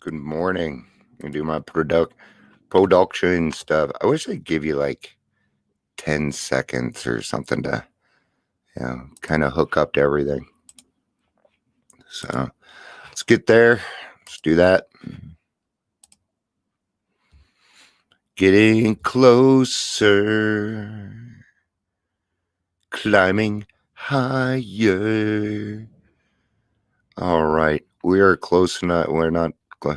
Good morning. I do my production stuff. I wish I'd give you like 10 seconds or something to, kind of hook up to everything. So let's get there. Let's do that. Getting closer, climbing higher. All right. We are close enough. We're not. I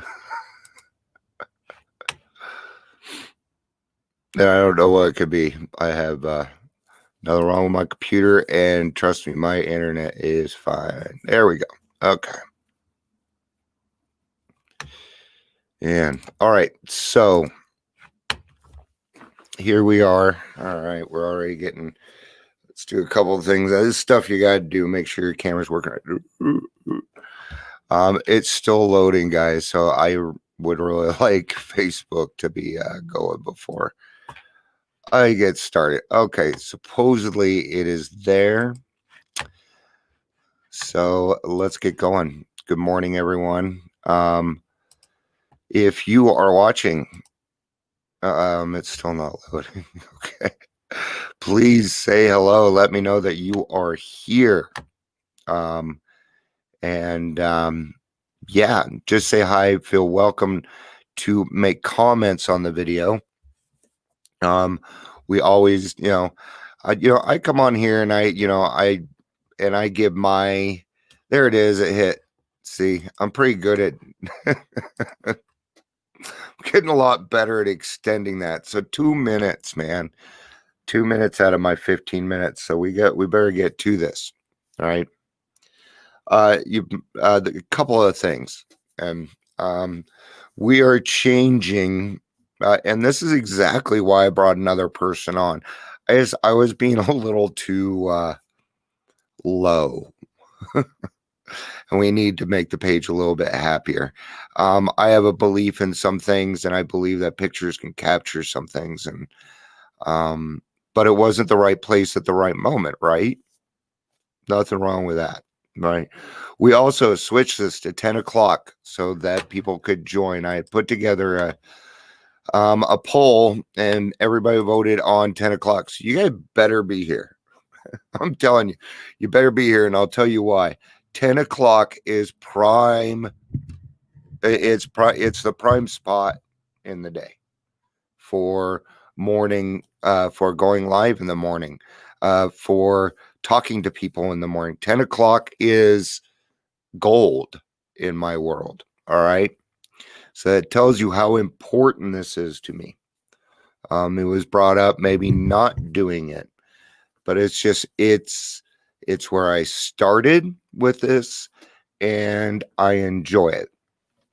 don't know what it could be. I have nothing wrong with my computer, and trust me, my internet is fine. There we go. Okay. And all right. So here we are. All right. We're already getting. Let's do a couple of things. This is stuff you got to do. Make sure your camera's working right. It's still loading, guys. So I would really like Facebook to be going before I get started. Okay. Supposedly it is there. So let's get going. Good morning, everyone. If you are watching, it's still not loading. Okay. Please say hello. Let me know that you are here. Yeah, just say hi. Feel welcome to make comments on the video. We always, I come on here and I give my, there it is. It hit. See, I'm pretty good at getting a lot better at extending that. So 2 minutes, man. 2 minutes out of my 15 minutes. So we better get to this. All right. A couple of things. And we are changing. And this is exactly why I brought another person on. I was being a little too low. And we need to make the page a little bit happier. I have a belief in some things, and I believe that pictures can capture some things, and but it wasn't the right place at the right moment, right? Nothing wrong with that, right? We also switched this to 10 o'clock so that people could join. I put together a poll, and everybody voted on 10 o'clock. So you guys better be here. I'm telling you, you better be here, and I'll tell you why. 10 o'clock is prime. It's the prime spot in the day for morning, for going live in the morning, for talking to people in the morning. 10 o'clock is gold in my world. All right. So that tells you how important this is to me. It was brought up, maybe not doing it, but it's where I started with this, and I enjoy it.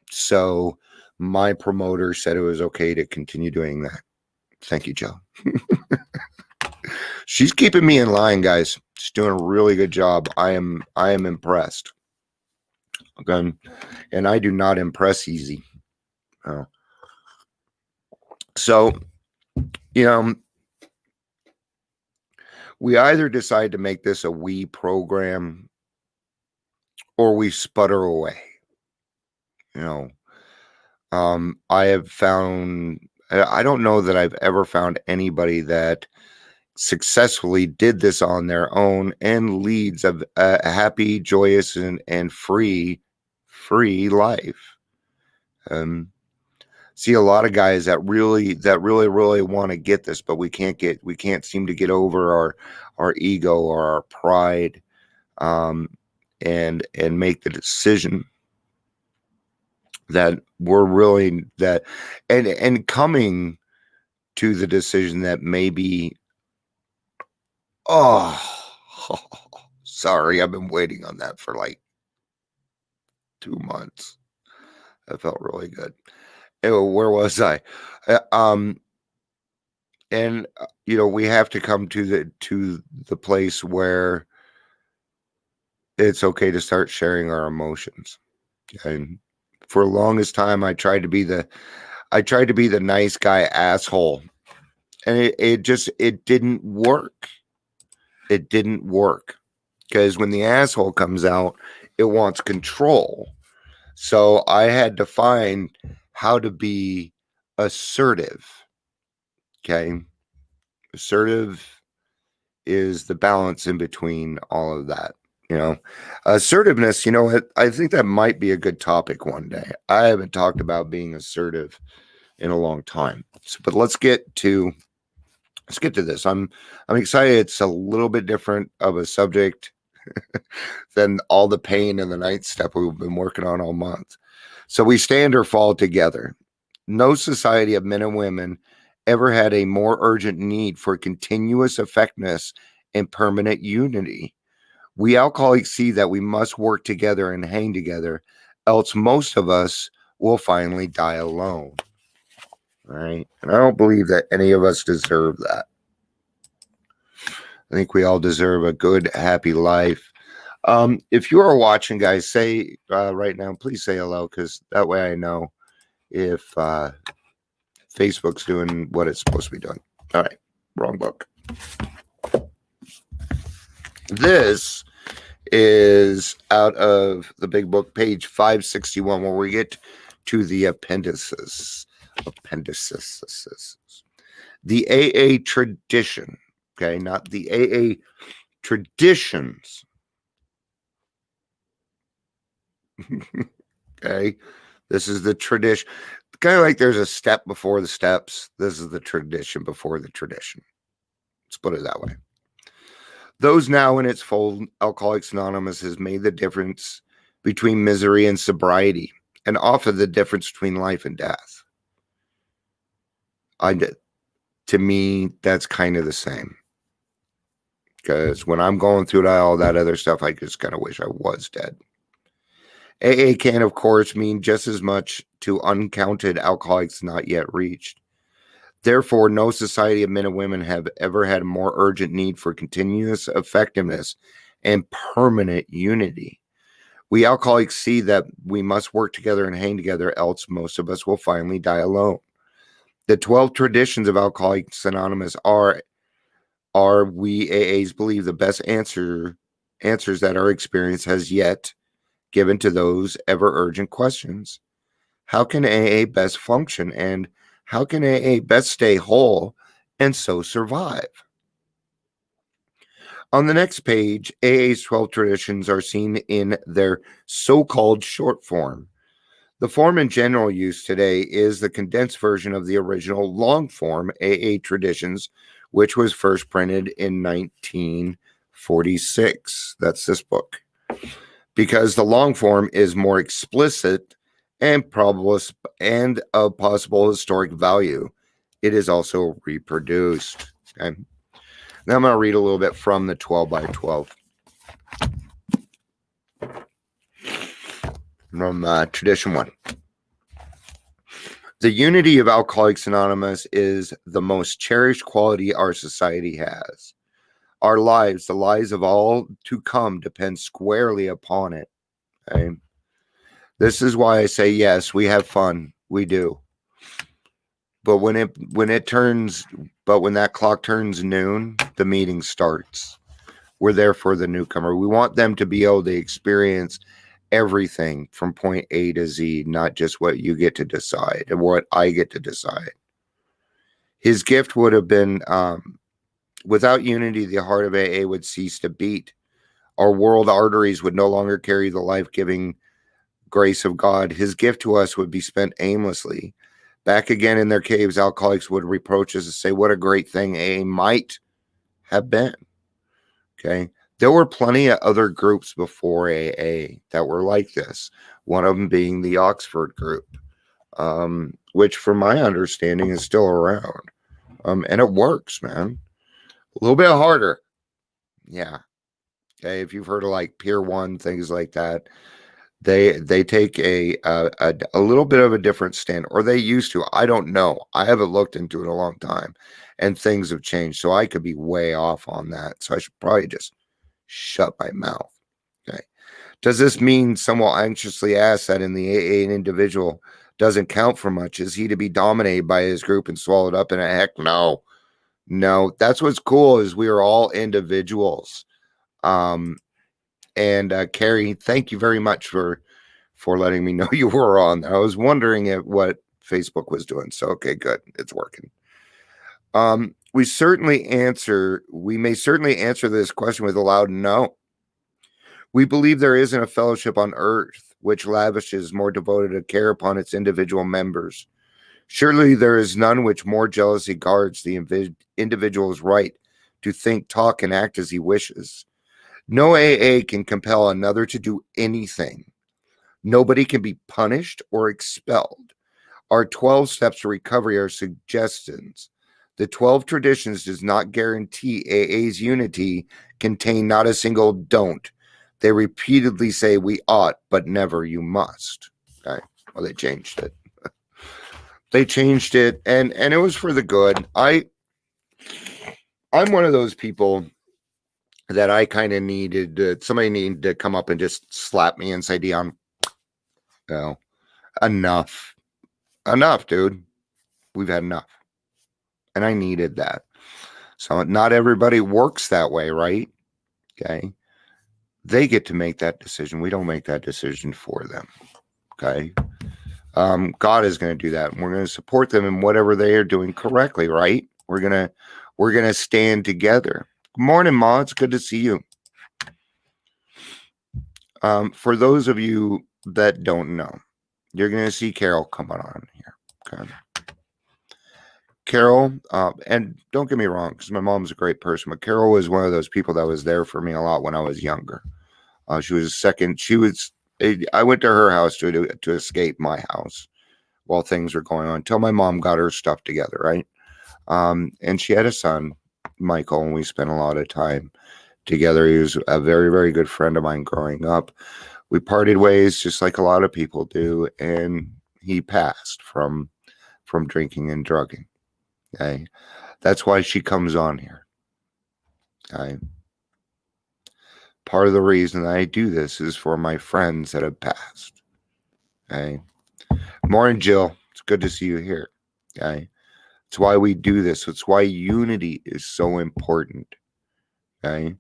So my promoter said it was okay to continue doing that. Thank you, Joe. She's keeping me in line, guys. She's doing a really good job. I am impressed. Okay. And I do not impress easy. So, we either decide to make this a we program or we sputter away. I have found, I don't know that I've ever found anybody that successfully did this on their own and leads a happy, joyous, and free life. See a lot of guys that really want to get this, but we can't seem to get over our ego or our pride, and make the decision that we're really that, and coming to the decision that maybe, sorry, I've been waiting on that for like 2 months. That felt really good. Anyway, where was I? And we have to come to the place where it's okay to start sharing our emotions. And for the longest time, I tried to be the nice guy asshole, and it didn't work. It didn't work, because when the asshole comes out, it wants control. So I had to find how to be assertive. Okay. Assertive is the balance in between all of that. Assertiveness, I think that might be a good topic one day. I haven't talked about being assertive in a long time. But let's get to this. I'm excited. It's a little bit different of a subject than all the pain and the night step we've been working on all month. So we stand or fall together. No society of men and women ever had a more urgent need for continuous effectiveness and permanent unity. We alcoholics see that we must work together and hang together, else most of us will finally die alone. All right. And I don't believe that any of us deserve that. I think we all deserve a good, happy life. If you are watching, guys, say right now, please say hello, because that way I know if Facebook's doing what it's supposed to be doing. All right. Wrong book. This is out of the big book, page 561, where we get to the appendices. The AA tradition, okay, not the AA traditions. Okay, this is the tradition. Kind of like there's a step before the steps. This is the tradition before the tradition. Let's put it that way. Those now in its fold, Alcoholics Anonymous has made the difference between misery and sobriety, and often the difference between life and death. To me, that's kind of the same. Because when I'm going through all that other stuff, I just kind of wish I was dead. AA can, of course, mean just as much to uncounted alcoholics not yet reached. Therefore, no society of men and women have ever had a more urgent need for continuous effectiveness and permanent unity. We alcoholics see that we must work together and hang together, else most of us will finally die alone. The 12 traditions of Alcoholics Anonymous are we AAs believe the best answers that our experience has yet given to those ever urgent questions. How can AA best function, and how can AA best stay whole and so survive? On the next page, AA's 12 traditions are seen in their so-called short form. The form in general use today is the condensed version of the original long form AA traditions, which was first printed in 1946. That's this book. Because the long form is more explicit and of possible historic value, it is also reproduced. Okay. Now I'm going to read a little bit from the 12 by 12. From Tradition 1. The unity of Alcoholics Anonymous is the most cherished quality our society has. Our lives, the lives of all to come, depend squarely upon it. Okay? This is why I say, yes, we have fun. We do. But when that clock turns noon, the meeting starts. We're there for the newcomer. We want them to be able to experience everything from point A to Z, not just what you get to decide and what I get to decide. His gift would have been, without unity, the heart of AA would cease to beat. Our world arteries would no longer carry the life-giving grace of God. His gift to us would be spent aimlessly. Back again in their caves, alcoholics would reproach us and say, what a great thing AA might have been. Okay. There were plenty of other groups before AA that were like this. One of them being the Oxford group, which from my understanding is still around. And it works, man. A little bit harder. Yeah. Okay. If you've heard of like Pier 1, things like that, they take a little bit of a different stand, or they used to. I don't know. I haven't looked into it in a long time, and things have changed. So I could be way off on that. So I should probably just shut my mouth. Okay. Does this mean someone anxiously asks that in the AA an individual doesn't count for much? Is he to be dominated by his group and swallowed up in a heck? No. That's what's cool is we are all individuals. And Carrie, thank you very much for for letting me know you were on. I was wondering what Facebook was doing. So, okay, good. It's working. We may certainly answer this question with a loud no. We believe there isn't a fellowship on earth which lavishes more devoted care upon its individual members. Surely there is none which more jealously guards the individual's right to think, talk, and act as he wishes. No AA can compel another to do anything. Nobody can be punished or expelled. Our 12 steps to recovery are suggestions. The 12 traditions does not guarantee AA's unity, contain not a single don't. They repeatedly say we ought, but never you must. Okay. Well, they changed it. They changed it, and it was for the good. I'm one of those people that I kind of needed, somebody needed to come up and just slap me and say, Dion, enough, dude. We've had enough. And I needed that. So not everybody works that way, right? Okay. They get to make that decision. We don't make that decision for them. Okay. God is going to do that. And we're going to support them in whatever they are doing correctly, right? We're going to stand together. Good morning, Ma. It's good to see you. For those of you that don't know, you're going to see Carol coming on here. Okay. Carol, and don't get me wrong, because my mom's a great person, but Carol was one of those people that was there for me a lot when I was younger. She was second. I went to her house to escape my house while things were going on until my mom got her stuff together, right? And she had a son, Michael, and we spent a lot of time together. He was a very, very good friend of mine growing up. We parted ways just like a lot of people do, and he passed from drinking and drugging. Okay, that's why she comes on here. Okay, part of the reason I do this is for my friends that have passed. Okay, morning, Jill. It's good to see you here. Okay, it's why we do this. It's why unity is so important. Okay,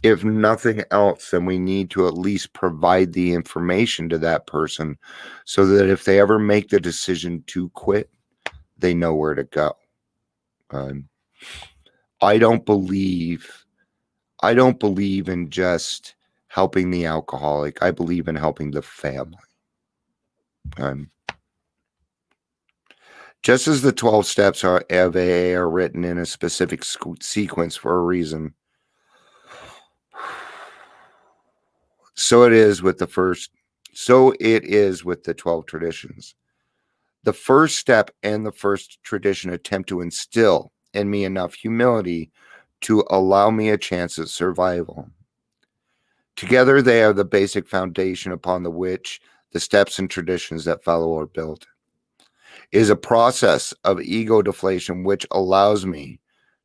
if nothing else, then we need to at least provide the information to that person so that if they ever make the decision to quit, they know where to go. I don't believe in just helping the alcoholic. I believe in helping the family. Just as the 12 steps of AA are written in a specific sequence for a reason, so it is with the 12 traditions. The first step and the first tradition attempt to instill in me enough humility to allow me a chance at survival. Together, they are the basic foundation upon which the steps and traditions that follow are built. It is a process of ego deflation which allows me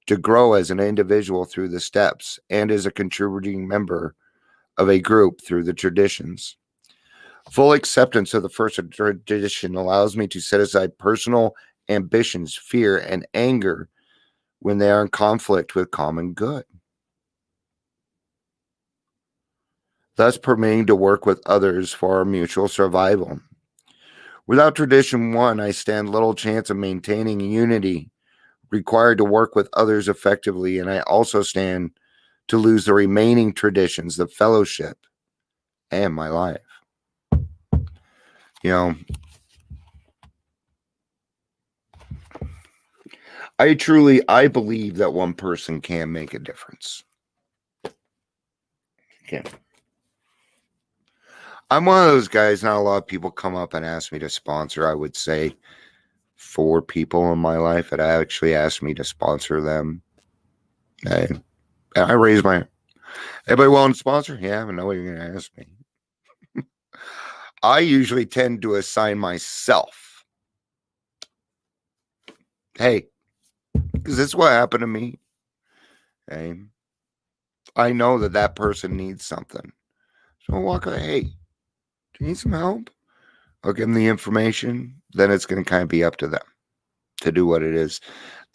to grow as an individual through the steps and as a contributing member of a group through the traditions. Full acceptance of the first tradition allows me to set aside personal ambitions, fear, and anger when they are in conflict with common good, thus permitting to work with others for our mutual survival. Without tradition 1, I stand little chance of maintaining unity required to work with others effectively, and I also stand to lose the remaining traditions, the fellowship, and my life. I believe that one person can make a difference. Yeah. I'm one of those guys, not a lot of people come up and ask me to sponsor. I would say 4 people in my life that actually asked me to sponsor them. And I raised my hand. Anybody willing to sponsor? Yeah, I know what you're going to ask me. I usually tend to assign myself. Hey, because this is what happened to me. Okay. I know that person needs something. So I'll walk away. Hey, do you need some help? I'll give them the information. Then it's going to kind of be up to them to do what it is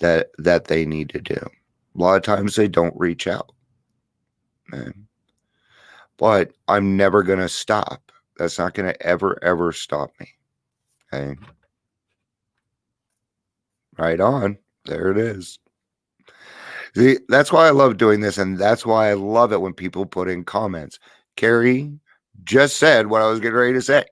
that they need to do. A lot of times they don't reach out. But I'm never going to stop That's not going to ever stop me. Okay. Right on. There it is. See, that's why I love doing this, and that's why I love it when people put in comments. Carrie just said what I was getting ready to say.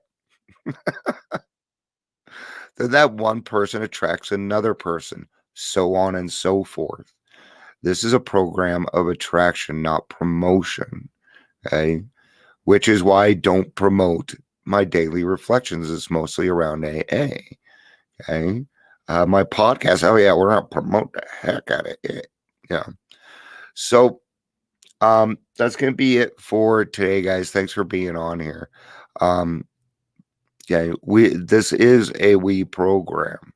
That one person attracts another person, so on and so forth. This is a program of attraction, not promotion. Okay. Which is why I don't promote my daily reflections. It's mostly around AA. Okay. My podcast, oh yeah, we're gonna promote the heck out of it. Yeah. So that's gonna be it for today, guys. Thanks for being on here. Yeah, this is a we program.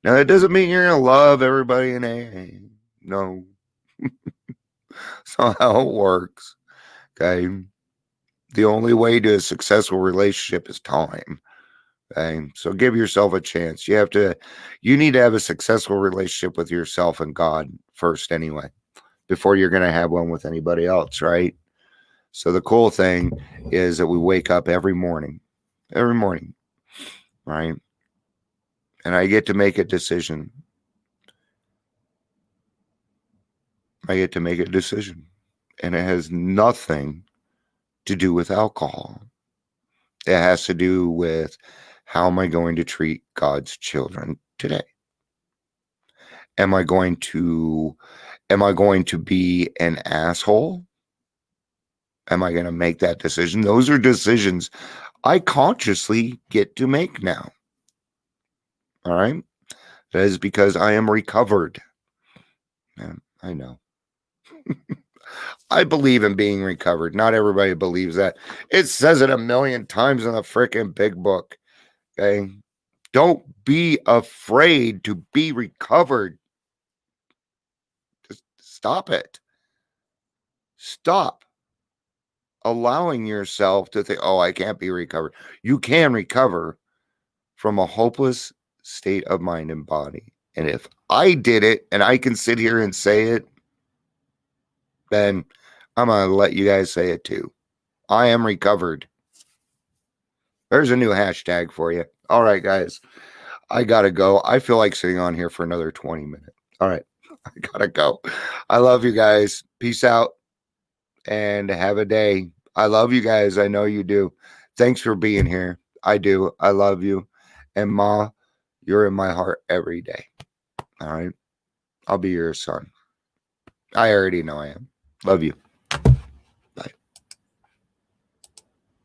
Now that doesn't mean you're gonna love everybody in AA. No. That's not how it works. Okay. The only way to a successful relationship is time. Okay. So give yourself a chance. You need to have a successful relationship with yourself and God first anyway, before you're going to have one with anybody else, right? So the cool thing is that we wake up every morning, right? And I get to make a decision. And it has nothing to do with alcohol. It has to do with how am I going to treat God's children today? Am I going to be an asshole? Am I going to make that decision? Those are decisions I consciously get to make now. All right. That is because I am recovered. Yeah, I know. I believe in being recovered. Not everybody believes that. It says it a million times in the freaking big book. Okay. Don't be afraid to be recovered. Just stop it. Stop allowing yourself to think, oh, I can't be recovered. You can recover from a hopeless state of mind and body. And if I did it and I can sit here and say it, then I'm going to let you guys say it too. I am recovered. There's a new hashtag for you. All right, guys. I got to go. I feel like sitting on here for another 20 minutes. All right. I got to go. I love you guys. Peace out and have a day. I love you guys. I know you do. Thanks for being here. I do. I love you. And Ma, you're in my heart every day. All right. I'll be your son. I already know I am. Love you.